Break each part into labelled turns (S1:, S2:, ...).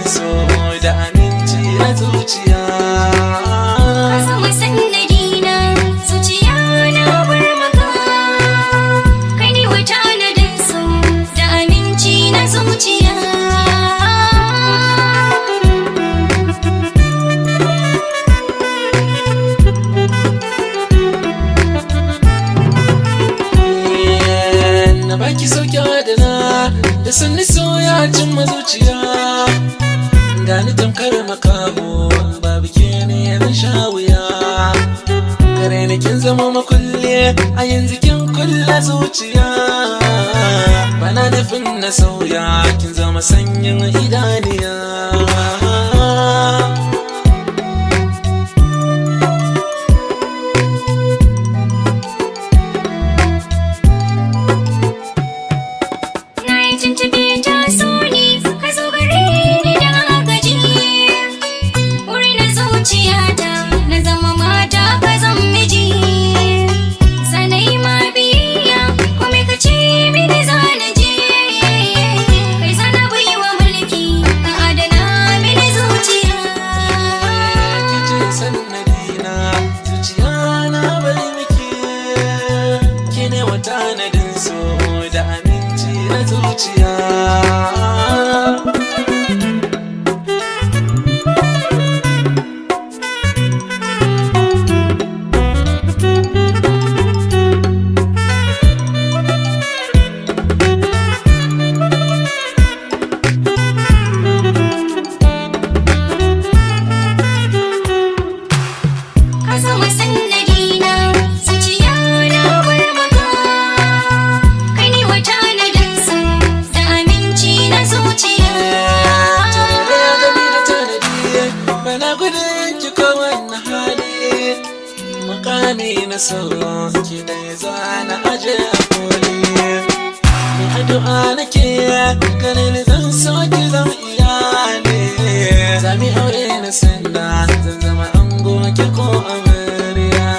S1: so da aminci na zuciya.
S2: Ka zama sannadina, zuciya na bar maka. Kai ne wa tanadin so da aminci na zuciya.
S1: Na baki sauki adana da sanni soya cimma zuciya. Gani tamkar makaho babu ke ne zan sha wuya. Gare ni kin zama makulle a yanzu kin kulla zuciya. Bana nufin na sauya kin zama sanyin idaniya.
S2: Tuntuɓe ta so ni, ka zo gare ni da agaji. Wuri na zuciyata, na zama mata ka zan miji. Sanai ma biyayya, kome ka ce mini zana je. Kai zana bai wa mulki, ka adana mini zuciya.
S1: Kice sannadina, zuciya na bari miki. Ki ne wa tanadin so da aminci na zuciya.
S2: Ka zama sannadina, zuciya na bar maka. Kai ne wa tanadin so da aminci na zuciya.
S1: Tanadi ya gami da tanadi, bana gudun ki kowanne hali. Makami na so ki da ya zana aje a koli. Ni addu'a nake ganin zan so ki zama iyali. Zami aure na sanda zan zama ango ki ko amarya.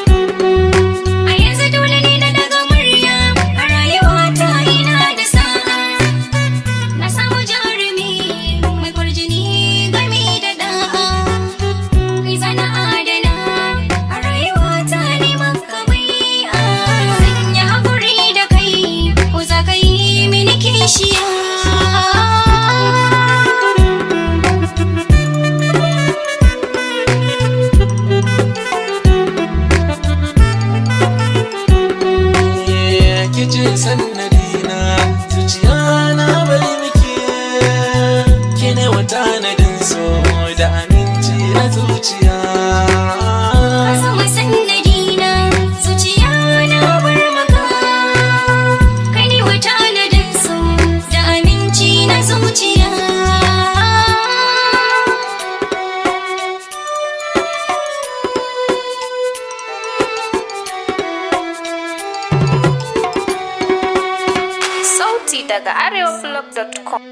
S2: A yanzu dole ne na daga murya, a rayuwata ina da sa'a. Na samu jarumi mai kwarjini gami da da'a. Kai zana adana, a rayuwata ne maka bai'a. Zan yi haƙuri da kai, ko za ka yi mini kishiya.
S1: Kice sannadina, zuciya na bari miki. Ki ne wa tanadin so da aminci na zuciya.
S2: Ka zama sannadina, zuciya na bar maka. Kai ne wa tanadin so da aminci na zuciya.
S3: Sauti daga areoflog.com.